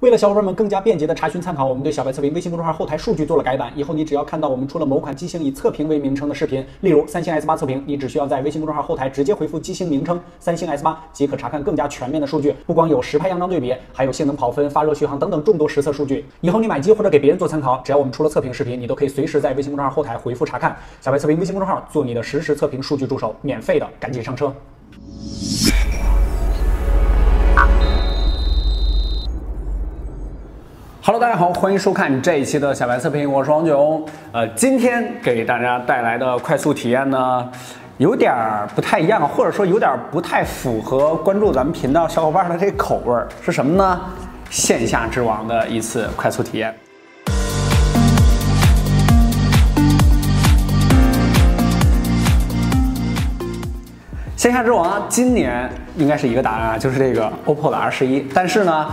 为了小伙伴们更加便捷的查询参考，我们对小白测评微信公众号后台数据做了改版。以后你只要看到我们出了某款机型以测评为名称的视频，例如三星 S8测评，你只需要在微信公众号后台直接回复机型名称三星 S8，即可查看更加全面的数据。不光有实拍样张对比，还有性能跑分、发热续航等等众多实测数据。以后你买机或者给别人做参考，只要我们出了测评视频，你都可以随时在微信公众号后台回复查看。小白测评微信公众号做你的实时测评数据助手，免费的，赶紧上车。Hello， 大家好，欢迎收看这一期的小白测评，我是王炯。今天给大家带来的快速体验呢，有点不太一样，或者说有点不太符合关注咱们频道小伙伴的这个口味，是什么呢？线下之王的一次快速体验。线下之王今年应该是一个答案啊，就是这个 OPPO 的R11。但是呢，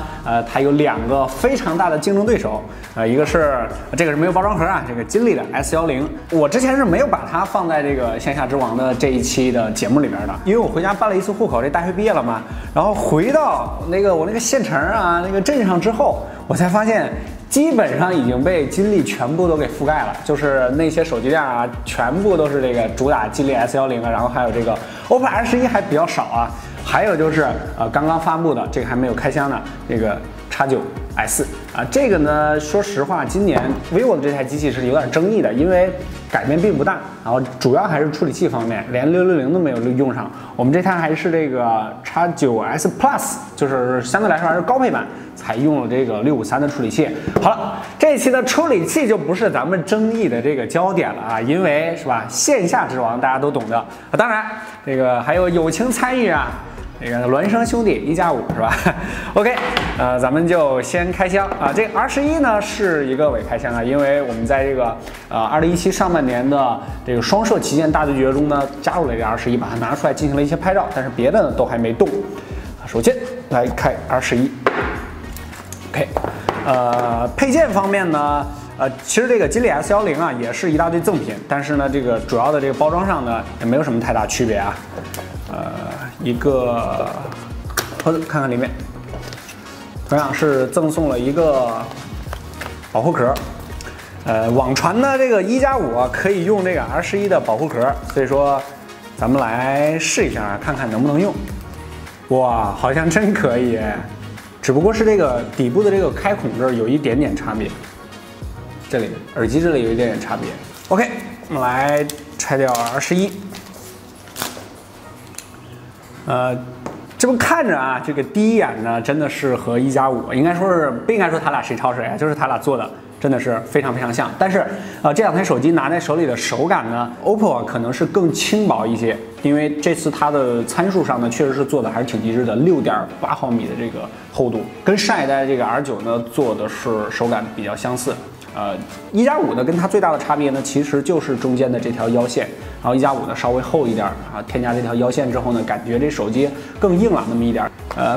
它有两个非常大的竞争对手，一个是这个是没有包装盒啊，这个金立的 S10。我之前是没有把它放在这个线下之王的这一期的节目里面的，因为我回家办了一次户口，这大学毕业了嘛，然后回到我那个县城啊，那个镇上之后，我才发现。基本上已经被金立全部都给覆盖了，就是那些手机店啊，全部都是这个主打金立 S10啊，然后还有这个 OPPO R11还比较少啊，还有就是刚刚发布的这个还没有开箱的这个 X9S 啊，这个呢，说实话，今年 vivo 的这台机器是有点争议的，因为改变并不大，然后主要还是处理器方面，连660都没有用上。我们这台还是这个 X9S Plus， 就是相对来说还是高配版，才用了这个653的处理器。好了，这一期的处理器就不是咱们争议的这个焦点了啊，因为是吧，线下之王大家都懂的。当然，这个还有友情参与啊。这个孪生兄弟1+5是吧？OK， 咱们就先开箱啊。这个 R11呢是一个伪开箱啊，因为我们在这个2017上半年的这个双摄旗舰大对决中呢，加入了这个 R11，把它拿出来进行了一些拍照，但是别的呢都还没动。首先来开 R11，OK， 配件方面呢，其实这个金立 S10啊也是一大堆赠品，但是呢，这个主要的这个包装上呢也没有什么太大区别啊。一个盒子，看看里面，同样是赠送了一个保护壳。网传的这个1+5可以用这个 R11的保护壳，所以说咱们来试一下，看看能不能用。哇，好像真可以，只不过是这个底部的这个开孔这儿有一点点差别，这里耳机这里有一点点差别。OK， 我们来拆掉 R11。这么看着啊，这个第一眼呢，真的是和1+5，应该说是不应该说他俩谁抄谁啊，就是他俩做的真的是非常非常像。但是这两台手机拿在手里的手感呢 ，OPPO 可能是更轻薄一些，因为这次它的参数上呢，确实是做的还是挺极致的，6.8毫米的这个厚度，跟上一代这个 R9呢做的是手感比较相似。1+5呢跟它最大的差别呢，其实就是中间的这条腰线，然后1+5呢稍微厚一点啊，添加这条腰线之后呢，感觉这手机更硬朗那么一点。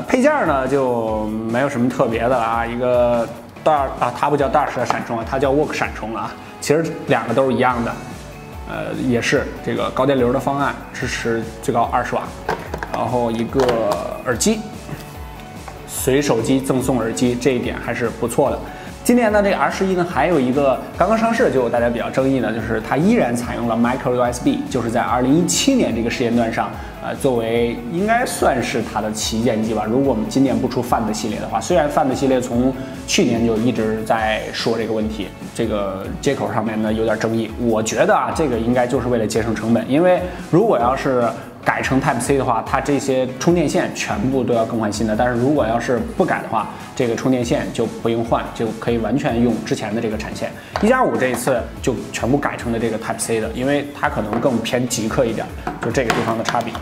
配件呢就没有什么特别的了啊，一个它不叫 Dash 的闪充啊，它叫 Work 闪充啊，其实两个都是一样的，也是这个高电流的方案，支持最高20瓦，然后一个耳机，随手机赠送耳机，这一点还是不错的。今年呢，这个 R11呢，还有一个刚刚上市就有大家比较争议的，就是它依然采用了 Micro USB， 就是在2017年这个时间段上，作为应该算是它的旗舰机吧。如果我们今年不出 Find 系列的话，虽然 Find 系列从去年就一直在说这个问题，这个接口上面呢有点争议。我觉得啊，这个应该就是为了节省成本，因为如果要是改成 Type C 的话，它这些充电线全部都要更换新的。但是如果要是不改的话，这个充电线就不用换，就可以完全用之前的这个产线。1+5这一次就全部改成了这个 Type C 的，因为它可能更偏极客一点，就这个地方的差别。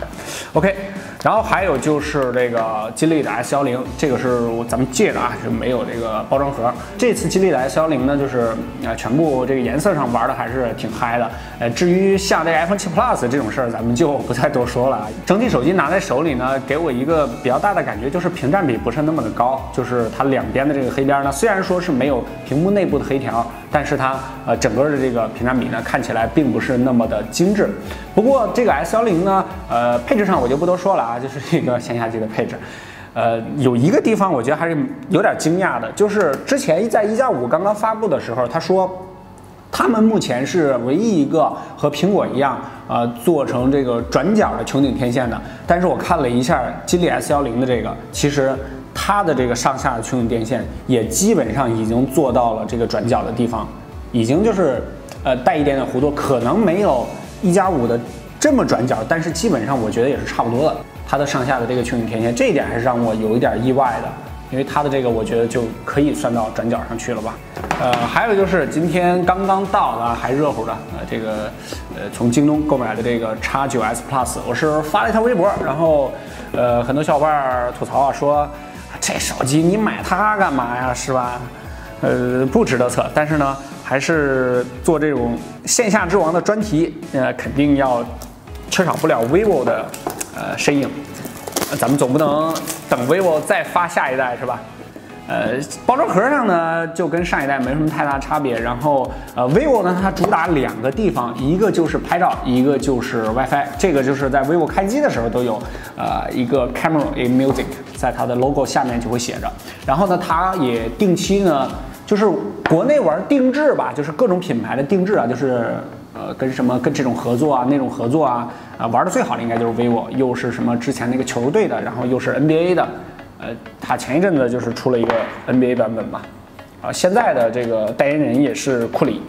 OK， 然后还有就是这个金立的 S10，这个是咱们借的啊，就没有这个包装盒。这次金立的 S10呢，就是全部这个颜色上玩的还是挺嗨的。至于像这个 iPhone 7 Plus 这种事儿，咱们就不再多说了。整体手机拿在手里呢，给我一个比较大的感觉就是屏占比不是那么的高，就是它两边的这个黑边呢，虽然说是没有屏幕内部的黑条，但是它整个的这个屏占比呢，看起来并不是那么的精致。不过这个 S10呢，配置上我就不多说了啊，就是一个线下机的配置。有一个地方我觉得还是有点惊讶的，就是之前在1加5刚刚发布的时候，他说他们目前是唯一一个和苹果一样，做成这个转角的穹顶天线的。但是我看了一下金立 S10的这个，其实它的这个上下的穹顶电线也基本上已经做到了这个转角的地方，已经就是带一点点弧度，可能没有1加5的这么转角，但是基本上我觉得也是差不多的。它的上下的这个穹顶天线，这一点还是让我有一点意外的，因为它的这个我觉得就可以算到转角上去了吧。还有就是今天刚刚到的还热乎的，这个从京东购买的这个 X9S Plus， 我是发了一条微博，然后很多小伙伴吐槽啊，说这手机你买它干嘛呀，是吧？不值得测，但是呢，还是做这种线下之王的专题，肯定要缺少不了 vivo 的身影。咱们总不能等 vivo 再发下一代是吧？包装盒上呢就跟上一代没什么太大差别。然后vivo 呢它主打2个地方，一个就是拍照，一个就是 WiFi。这个就是在 vivo 开机的时候都有一个 Camera in Music， 在它的 logo 下面就会写着。然后呢，它也定期呢。就是国内玩定制吧，就是各种品牌的定制啊，就是跟这种合作啊，那种合作啊，玩的最好的应该就是 vivo， 又是什么之前那个球队的，然后又是 NBA 的，它前一阵子就是出了一个 NBA 版本吧，现在的这个代言人也是库里。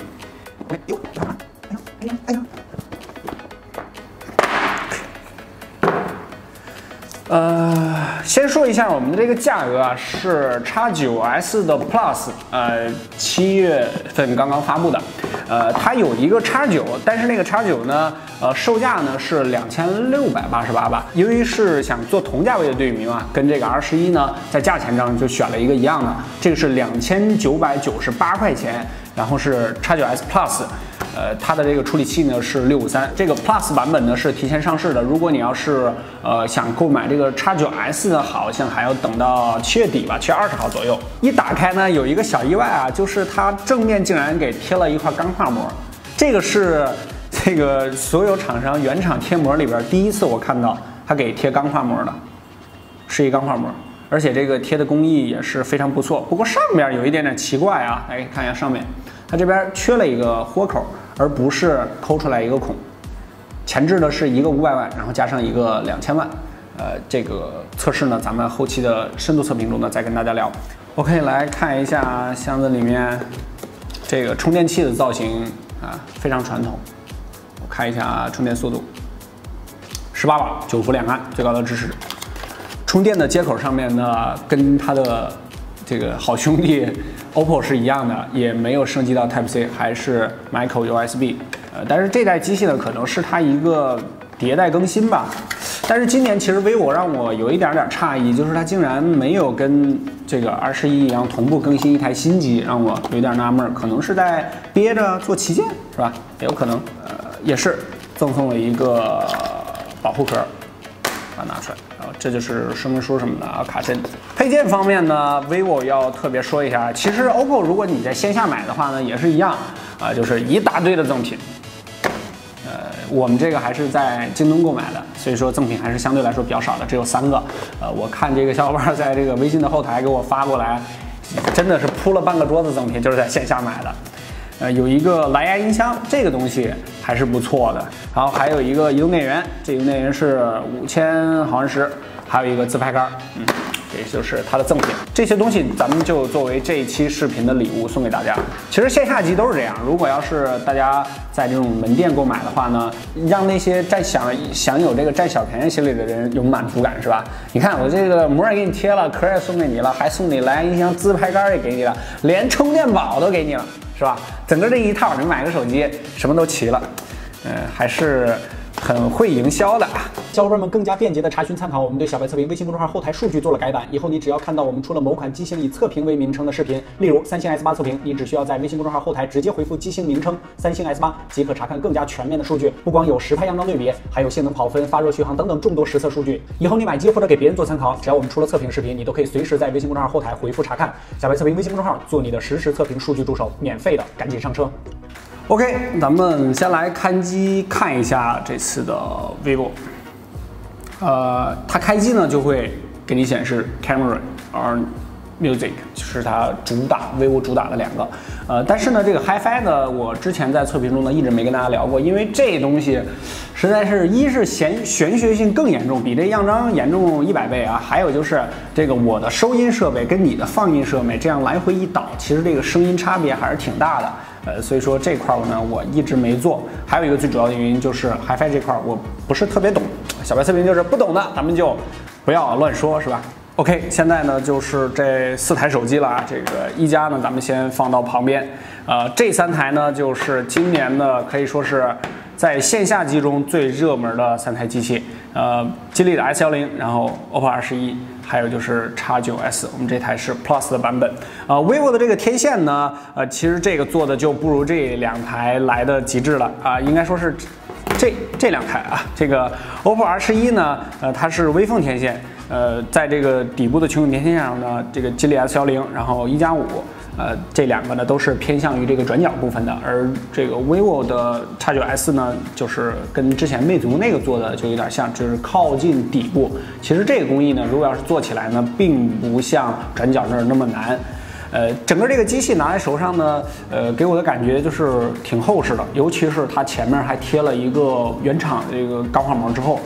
先说一下我们的这个价格啊，是 X9S 的 Plus， 7月份刚刚发布的，它有一个 X9， 但是那个 X9呢，售价呢是2688吧。由于是想做同价位的对比嘛，跟这个 R11呢，在价钱上就选了一个一样的，这个是2998块钱，然后是 X9S Plus。它的这个处理器呢是653，这个 Plus 版本呢是提前上市的。如果你要是想购买这个 X9S 呢，好像还要等到7月底吧，7月20号左右。一打开呢，有一个小意外啊，就是它正面竟然给贴了一块钢化膜，这个是这个所有厂商原厂贴膜里边第一次我看到它给贴钢化膜的，是一钢化膜，而且这个贴的工艺也是非常不错。不过上面有一点点奇怪啊，大家看一下上面，它这边缺了一个豁口。而不是抠出来一个孔，前置的是一个500万，然后加上一个2000万。这个测试呢，咱们后期的深度测评中呢再跟大家聊。OK， 来看一下箱子里面这个充电器的造型啊，非常传统。我看一下充电速度，18瓦，9伏2安，最高的支持。充电的接口上面呢，跟它的这个好兄弟 OPPO 是一样的，也没有升级到 Type C， 还是 Micro USB。但是这代机器呢，可能是它一个迭代更新吧。但是今年其实 vivo 让我有一点诧异，就是它竟然没有跟这个R11一样同步更新一台新机，让我有点纳闷，可能是在憋着做旗舰，是吧？也有可能。也是赠送了一个保护壳。把它拿出来，然后这就是说明书什么的啊，卡针。配件方面呢 ，vivo 要特别说一下，其实 OPPO 如果你在线下买的话呢，也是一样啊，就是一大堆的赠品。我们这个还是在京东购买的，所以说赠品还是相对来说比较少的，只有3个。我看这个小伙伴在这个微信的后台给我发过来，真的是铺了半个桌子赠品，就是在线下买的。有一个蓝牙音箱，这个东西还是不错的。然后还有一个移动电源，这移动电源是5000毫安时，还有一个自拍杆，这就是它的赠品。这些东西咱们就作为这一期视频的礼物送给大家。其实线下机都是这样，如果要是大家在这种门店购买的话呢，让那些享有这个占小便宜心理的人有满足感，是吧？你看我这个膜也给你贴了，壳也送给你了，还送你蓝牙音箱、自拍杆也给你了，连充电宝都给你了。是吧？整个这一套，你买个手机，什么都齐了，还是很会营销的。小伙伴们更加便捷的查询参考，我们对小白测评微信公众号后台数据做了改版。以后你只要看到我们出了某款机型以测评为名称的视频，例如三星 S8 测评，你只需要在微信公众号后台直接回复机型名称三星 S8，即可查看更加全面的数据。不光有实拍样张对比，还有性能跑分、发热续航等等众多实测数据。以后你买机或者给别人做参考，只要我们出了测评视频，你都可以随时在微信公众号后台回复查看。小白测评微信公众号做你的实时测评数据助手，免费的，赶紧上车。OK， 咱们先来开机看一下这次的 vivo。它开机呢就会给你显示 Camera Music， 就是它vivo 主打的两个。但是呢，这个 HiFi 呢，我之前在测评中呢一直没跟大家聊过，因为这东西实在是一是玄学性更严重，比这样张严重100倍啊。还有就是这个我的收音设备跟你的放音设备这样来回一导，其实这个声音差别还是挺大的。所以说这块呢我一直没做。还有一个最主要的原因就是 HiFi 这块我不是特别懂，小白测评就是不懂的，咱们就不要乱说，是吧？OK， 现在呢就是这4台手机了啊，这个一加呢咱们先放到旁边，这3台呢就是今年的可以说是在线下机中最热门的3台机器，吉利的 S10，然后 OPPO R11，还有就是 X9S， 我们这台是 Plus 的版本。vivo 的这个天线呢，其实这个做的就不如这2台来的极致了啊，应该说是这2台啊，这个 OPPO R11呢，它是微缝天线。在这个底部的穹顶天线上呢，这个吉利 S10， 然后1+5，这2个呢都是偏向于这个转角部分的，而这个 vivo 的 X9S 呢，就是跟之前魅族那个做的就有点像，就是靠近底部。其实这个工艺呢，如果要是做起来呢，并不像转角那儿那么难。整个这个机器拿在手上呢，给我的感觉就是挺厚实的，尤其是它前面还贴了一个原厂的这个钢化膜之后，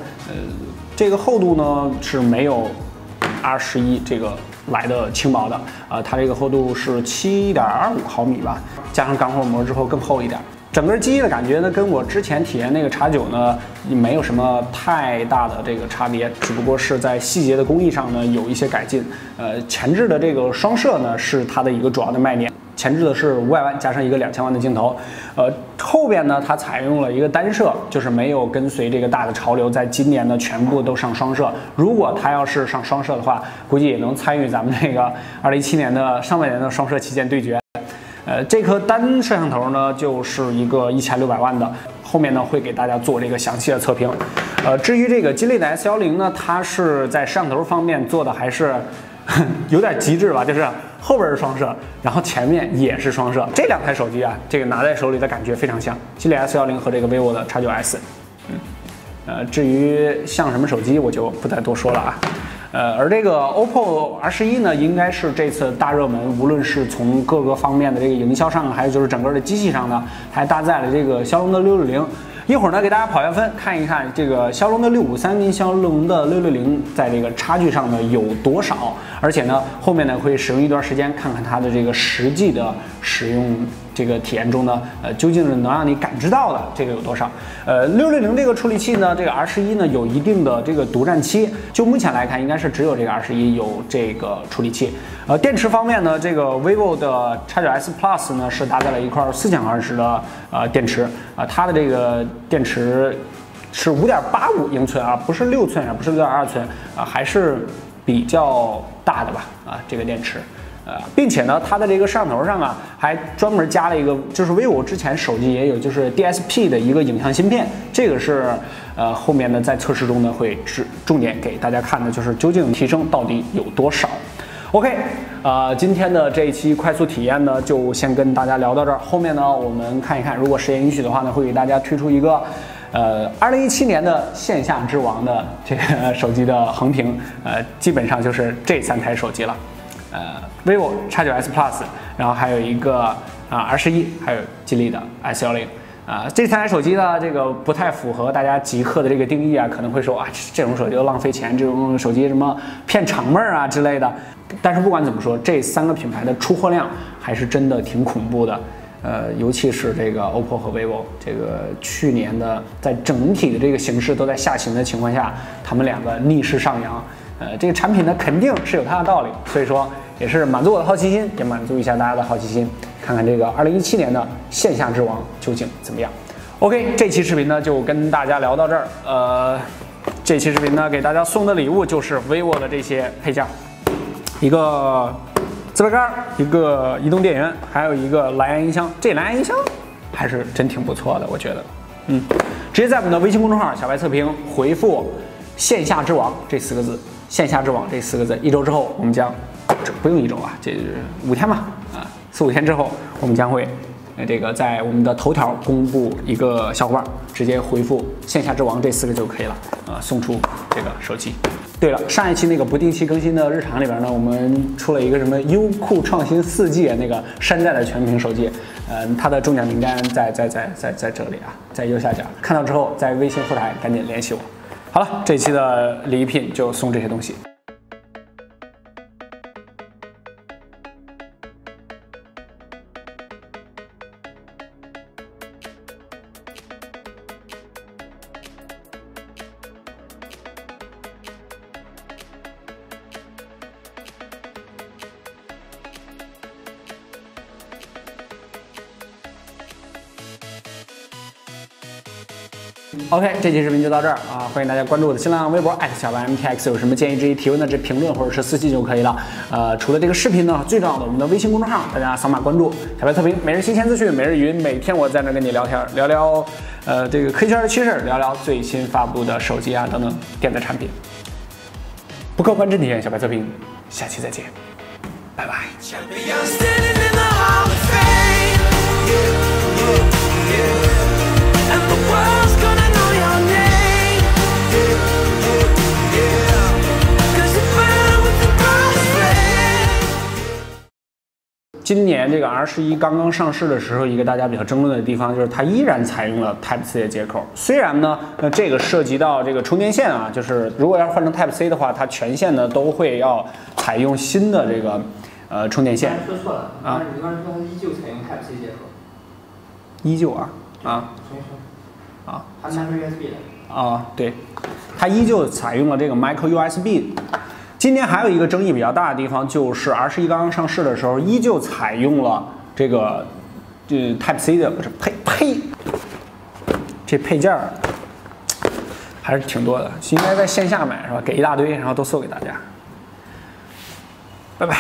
这个厚度呢是没有 R11这个来的轻薄的，它这个厚度是7.25毫米吧，加上钢化膜之后更厚一点。整个机器的感觉呢，跟我之前体验那个X9呢没有什么太大的这个差别，只不过是在细节的工艺上呢有一些改进。前置的这个双摄呢是它的一个主要的卖点。前置的是500万加上一个2000万的镜头，后边呢它采用了一个单摄，就是没有跟随这个大的潮流，在今年呢全部都上双摄。如果它要是上双摄的话，估计也能参与咱们这个2017年的上半年的双摄旗舰对决。这颗单摄像头呢就是一个1600万的，后面呢会给大家做这个详细的测评。至于这个吉利的 S10呢，它是在摄像头方面做的还是有点极致吧，就是后边是双摄，然后前面也是双摄。这2台手机啊，这个拿在手里的感觉非常像吉利 S10和这个 vivo 的 X9S。至于像什么手机，我就不再多说了啊。而这个 OPPO R11呢，应该是这次大热门，无论是从各个方面的这个营销上，还有就是整个的机器上呢，还搭载了这个骁龙的660。一会儿呢，给大家跑一下分，看一看这个骁龙的653跟骁龙的660在这个差距上呢有多少，而且呢，后面呢会使用一段时间，看看它的这个实际的使用这个体验中呢，究竟是能让你感知到的这个有多少。660这个处理器呢，这个 R11呢有一定的这个独占期，就目前来看，应该是只有这个 R11有这个处理器。电池方面呢，这个 vivo 的 X9S Plus 呢是搭载了一块4000毫安时的电池，它的这个电池是5.85英寸啊，不是6寸，也不是6.2寸啊，还是比较大的吧这个电池。并且呢，它的这个摄像头上啊，还专门加了一个，就是 vivo 之前手机也有，就是 DSP 的一个影像芯片。这个是后面呢在测试中呢会重点给大家看的，就是究竟提升到底有多少。OK， 今天的这一期快速体验呢，就先跟大家聊到这儿。后面呢，我们看一看，如果时间允许的话呢，会给大家推出一个2017年的线下之王的这个手机的横屏，基本上就是这3台手机了。vivo X9S Plus， 然后还有一个R11，还有吉利的 S10。这3台手机呢，这个不太符合大家极客的这个定义啊，可能会说这种手机都浪费钱，这种手机什么骗厂妹啊之类的。但是不管怎么说，这3个品牌的出货量还是真的挺恐怖的。尤其是这个 OPPO 和 vivo， 这个去年的在整体的这个形势都在下行的情况下，他们2个逆势上扬。这个产品呢肯定是有它的道理，所以说也是满足我的好奇心，也满足一下大家的好奇心，看看这个2017年的线下之王究竟怎么样。OK， 这期视频呢就跟大家聊到这儿。这期视频呢给大家送的礼物就是 vivo 的这些配件，一个自拍杆，一个移动电源，还有一个蓝牙音箱。这蓝牙音箱还是真挺不错的，我觉得。直接在我们的微信公众号小白测评回复线下之王这4个字，线下之王这4个字，1周之后我们将，这不用1周啊，这5天吧，4、5天之后我们将会这个在我们的头条公布一个小伙伴，直接回复“线下之王”这4个就可以了，送出这个手机。对了，上一期那个不定期更新的日常里边呢，我们出了一个什么优酷创新4G 那个山寨的全屏手机，它的中奖名单在这里啊，在右下角，看到之后在微信后台赶紧联系我。好了，这期的礼品就送这些东西。OK， 这期视频就到这儿啊！欢迎大家关注我的新浪微博小白 MTX， 有什么建议、质疑、提问的，这评论或者是私信就可以了。除了这个视频呢，最重要的我们的微信公众号，大家扫码关注。小白测评，每日新鲜资讯，每日云，每天我在那跟你聊天，聊聊这个科技圈的趋势，聊聊最新发布的手机啊等等电子产品。不客观真体验，小白测评，下期再见，拜拜。今年这个 R11刚刚上市的时候，一个大家比较争论的地方就是它依然采用了 Type-C 的接口。虽然呢，这个涉及到这个充电线啊，就是如果要是换成 Type-C 的话，它全线呢都会要采用新的这个充电线。说错了啊！你刚才说它依旧采用 Type-C 接口。依旧啊？重新说。啊，它 Micro USB 的。啊，对，它依旧采用了这个 Micro USB。今年还有一个争议比较大的地方，就是 R11刚刚上市的时候，依旧采用了这个Type-C 的，不是这配件儿还是挺多的，应该在线下买是吧？给一大堆，然后都送给大家。拜拜。